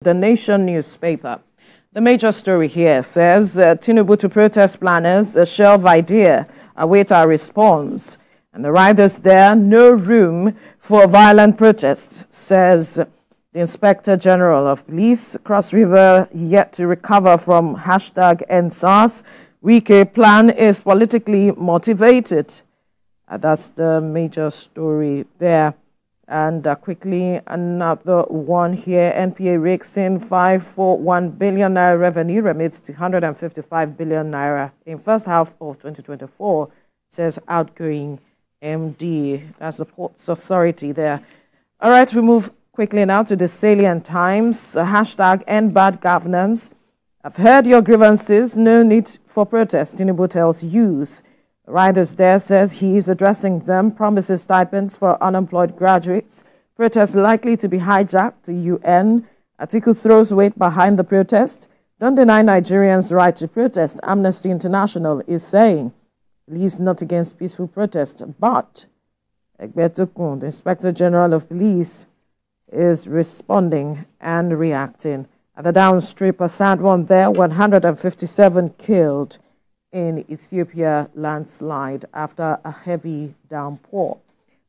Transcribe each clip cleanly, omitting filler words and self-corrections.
The Nation newspaper. The major story here says Tinubu to protest planners, a shelve idea, await our response. And the riders there, no room for violent protests, says the Inspector General of Police. Cross River yet to recover from #EndSARS. Wike plan is politically motivated. That's the major story there. And quickly, another one here. NPA rakes in 541 billion naira revenue, remits to 155 billion naira in first half of 2024, says outgoing MD. That's the Ports Authority there. All right, we move quickly now to the salient times. #End bad governance. I've heard your grievances, no need for protest, Tinubu tells youth. Riders there says he is addressing them, promises stipends for unemployed graduates. Protests likely to be hijacked to UN. Atiku throws weight behind the protest. Don't deny Nigerians' right to protest, Amnesty International is saying. Police not against peaceful protest, but Egbetokun, the Inspector General of Police, is responding and reacting. At the downstrip, a sad one there, 157 killed in Ethiopia landslide after a heavy downpour.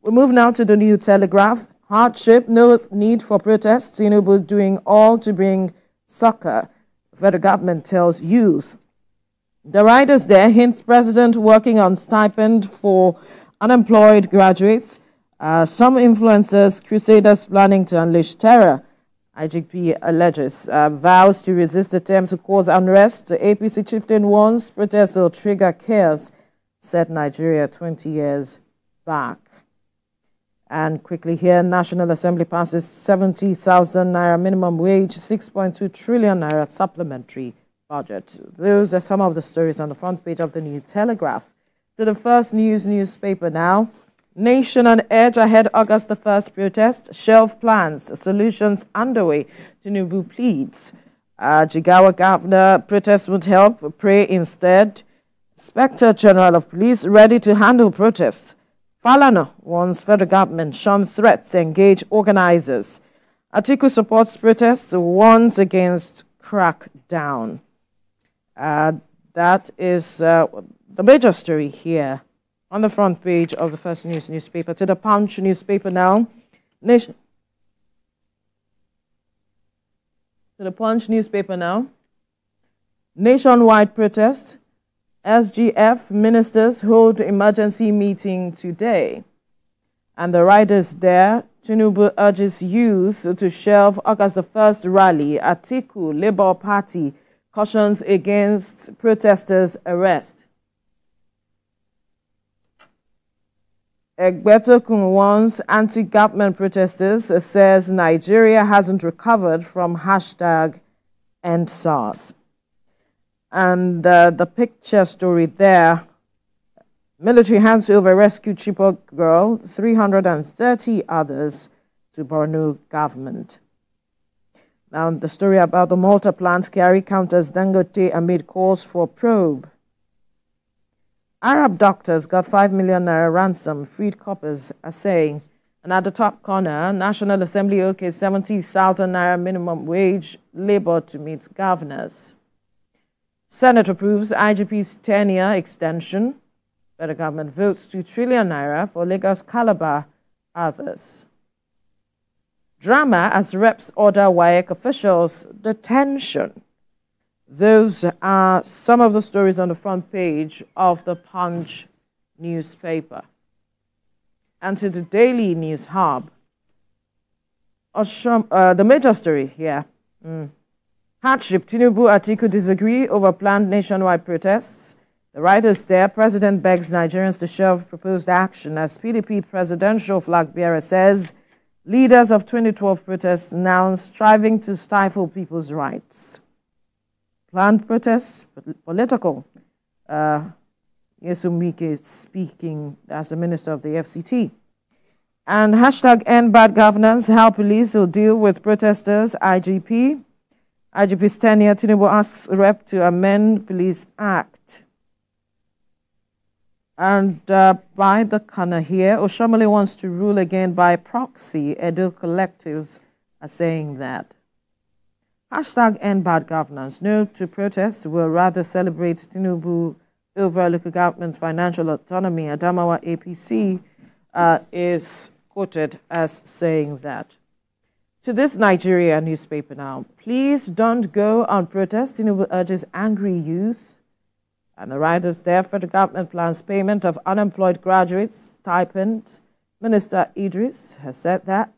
We move now to the New Telegraph. Hardship, no need for protests. Tinubu doing all to bring succor. The federal government tells youth. The riders there hints president working on stipend for unemployed graduates. Some influencers, crusaders planning to unleash terror. IGP alleges vows to resist attempt to cause unrest. The APC chieftain warns protests will trigger chaos, said Nigeria 20 years back. And quickly here, National Assembly passes 70,000 naira minimum wage, 6.2 trillion naira supplementary budget. Those are some of the stories on the front page of the New Telegraph. To the First News newspaper now. Nation on edge ahead August the 1st protest. Shelf plans, solutions underway. Tinubu pleads. Jigawa governor, protest would help, pray instead. Inspector General of Police ready to handle protests. Falana warns federal government, shun threats, engage organizers. Atiku supports protests, warns against crackdown. That is the major story here on the front page of the First News newspaper. To the Punch newspaper now. To the Punch newspaper now. Nationwide protest. SGF ministers hold emergency meeting today. And the riders there, Tinubu urges youth to shelve August the 1st rally. Atiku, Labour Party, cautions against protesters' arrest. Egbetokun warns anti-government protesters, says Nigeria hasn't recovered from #EndSARS. And the picture story there, military hands over rescued Chibok girl, 330 others to Borno government. Now the story about the Malta plant carry counters Dangote amid calls for probe. Arab doctors got 5 million naira ransom, freed coppers are saying. And at the top corner, National Assembly okays 70,000 naira minimum wage, labor to meet governors. Senate approves IGP's tenure extension. Federal government votes 2 trillion naira for Lagos Calabar, others. Drama as reps order WAEC officials detention. Those are some of the stories on the front page of the Punch newspaper. And to the Daily News Hub, the major story here. Hardship, Tinubu, Atiku disagree over planned nationwide protests. The riders there, President begs Nigerians to shelve proposed action as PDP presidential flag bearer says leaders of 2012 protests now striving to stifle people's rights. Planned protests, political. Yesumike speaking as the Minister of the FCT. And #End bad governance, how police will deal with protesters, IGP. IGP's tenure, Tinubu asks rep to amend Police Act. And by the corner here, Oshamale wants to rule again by proxy. Edo collectives are saying that. Hashtag end bad governance. No to protest. Will rather celebrate Tinubu over local government's financial autonomy. Adamawa APC is quoted as saying that. To this Nigeria newspaper now. Please don't go on protest. Tinubu urges angry youth. And the writers there, federal government plans payment of unemployed graduates, stipend. Minister Idris has said that.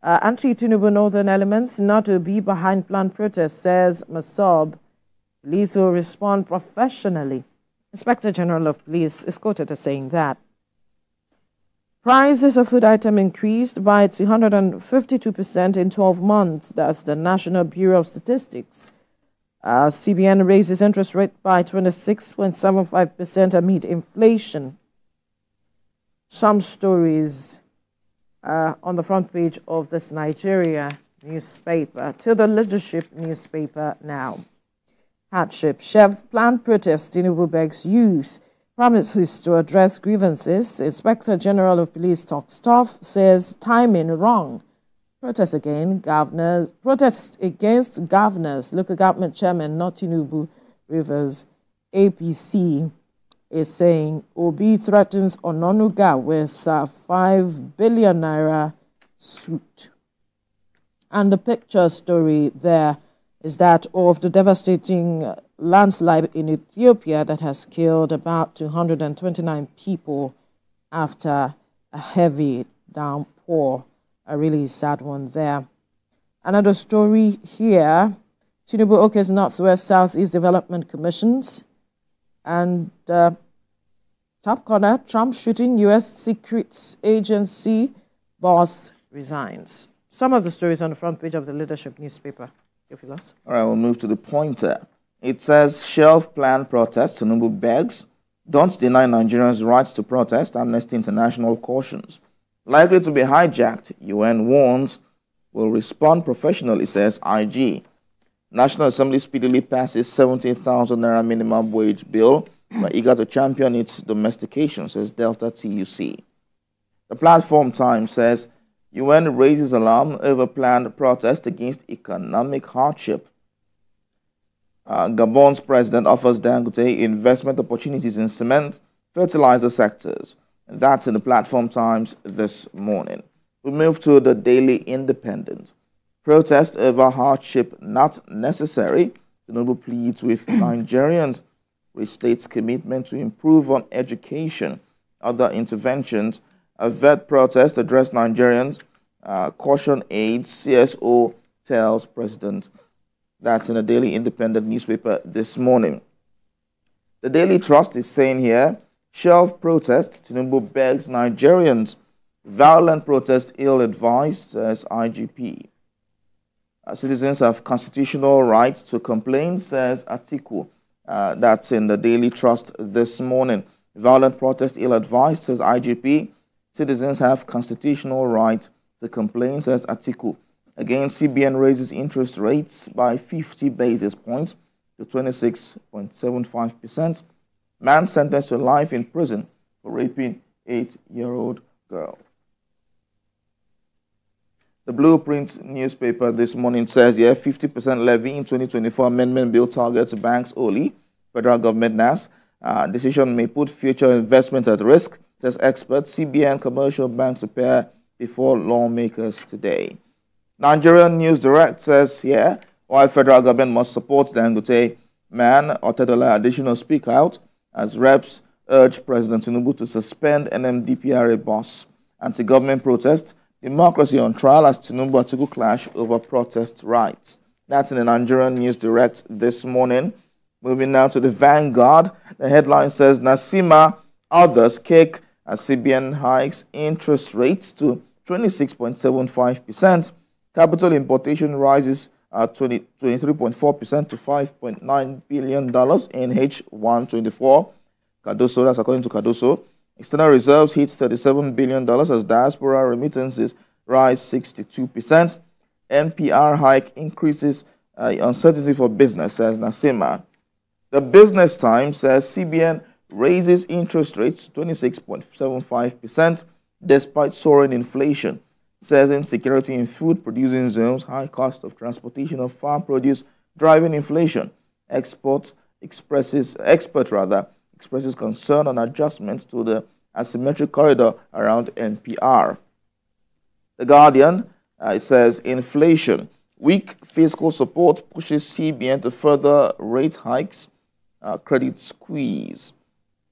Anti-Tinubu northern elements not to be behind planned protest, says Masob. Police will respond professionally. Inspector General of Police is quoted as saying that. Prices of food items increased by 252% in 12 months. That's the National Bureau of Statistics. CBN raises interest rate by 26.75% amid inflation. Some stories on the front page of this Nigeria newspaper. To the leadership newspaper now. Hardship. Chef planned protest. Tinubu begs youth. Promises to address grievances. Inspector General of Police talks tough. Says timing wrong. Protest against governors. Local government chairman, not Tinubu. Rivers APC is saying Obi threatens Ononuga with 5 billion naira suit. And the picture story there is that of the devastating landslide in Ethiopia that has killed about 229 people after a heavy downpour. A really sad one there. Another story here. Tinubu okay's Northwest Southeast Development Commissions. And top corner, Trump shooting U.S. Secret Agency boss resigns. Some of the stories on the front page of the leadership newspaper. All right, we'll move to the pointer. It says, shelf plan protest. Tinubu begs. Don't deny Nigerians' rights to protest. Amnesty International cautions. Likely to be hijacked. UN warns. Will respond professionally, says IG. National Assembly speedily passes 70,000 naira minimum wage bill. We're eager to champion its domestication, says Delta TUC. The Platform Times says, UN raises alarm over planned protest against economic hardship. Gabon's president offers Dangote investment opportunities in cement, fertilizer sectors. And that's in the Platform Times this morning. We move to the Daily Independent. Protest over hardship not necessary. Tinubu pleads with Nigerians. Restates commitment to improve on education. Other interventions. Avert protest, address Nigerians. Caution aids. CSO tells president. That's in the Daily Independent newspaper this morning. The Daily Trust is saying here, shelf protest. Tinubu begs Nigerians. Violent protest ill-advised, says IGP. Citizens have constitutional right to complain, says Atiku. That's in the Daily Trust this morning. Violent protest ill-advised, says IGP. Citizens have constitutional right to complain, says Atiku. Again, CBN raises interest rates by 50 basis points to 26.75%. Man sentenced to life in prison for raping 8-year-old girl. The Blueprint newspaper this morning says, 50% levy in 2024 amendment bill targets banks only. Federal government NAS. Decision may put future investments at risk, says experts. CBN commercial banks appear before lawmakers today. Nigerian News Direct says here, while federal government must support Dangote, Man Otedola additional speak out as reps urge President Tinubu to suspend NMDPRA boss. Anti-government protest. Democracy on trial as Tinubu Atiku clash over protest rights. That's in the Nigerian News Direct this morning. Moving now to the Vanguard. The headline says, Nasima, others kick as CBN hikes interest rates to 26.75%. Capital importation rises 23.4% to $5.9 billion in H124. Cardoso, that's according to Cardoso. External reserves hits $37 billion as diaspora remittances rise 62%. NPR hike increases uncertainty for business, says Nasima. The Business Times says CBN raises interest rates to 26.75% despite soaring inflation. says insecurity in food-producing zones, high cost of transportation of farm produce driving inflation. Expert expresses concern on adjustments to the asymmetric corridor around NPR. The Guardian it says inflation, weak fiscal support pushes CBN to further rate hikes, credit squeeze.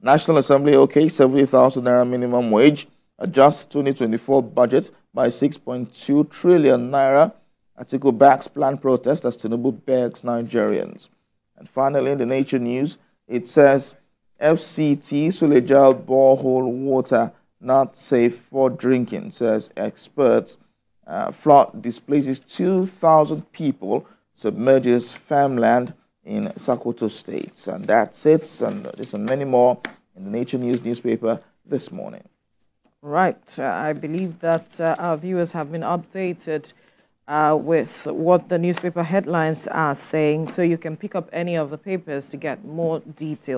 National Assembly, okay, 70,000 naira minimum wage, adjusts 2024 budget by 6.2 trillion naira. Atiku backs planned protest as Tinubu begs Nigerians. And finally, in the Nature News, it says FCT Sulejal borehole water not safe for drinking, says experts. Flood displaces 2,000 people, submerges farmland in Sokoto State. And that's it. And there's many more in the Nature News newspaper this morning. Right. I believe that our viewers have been updated with what the newspaper headlines are saying, so you can pick up any of the papers to get more details.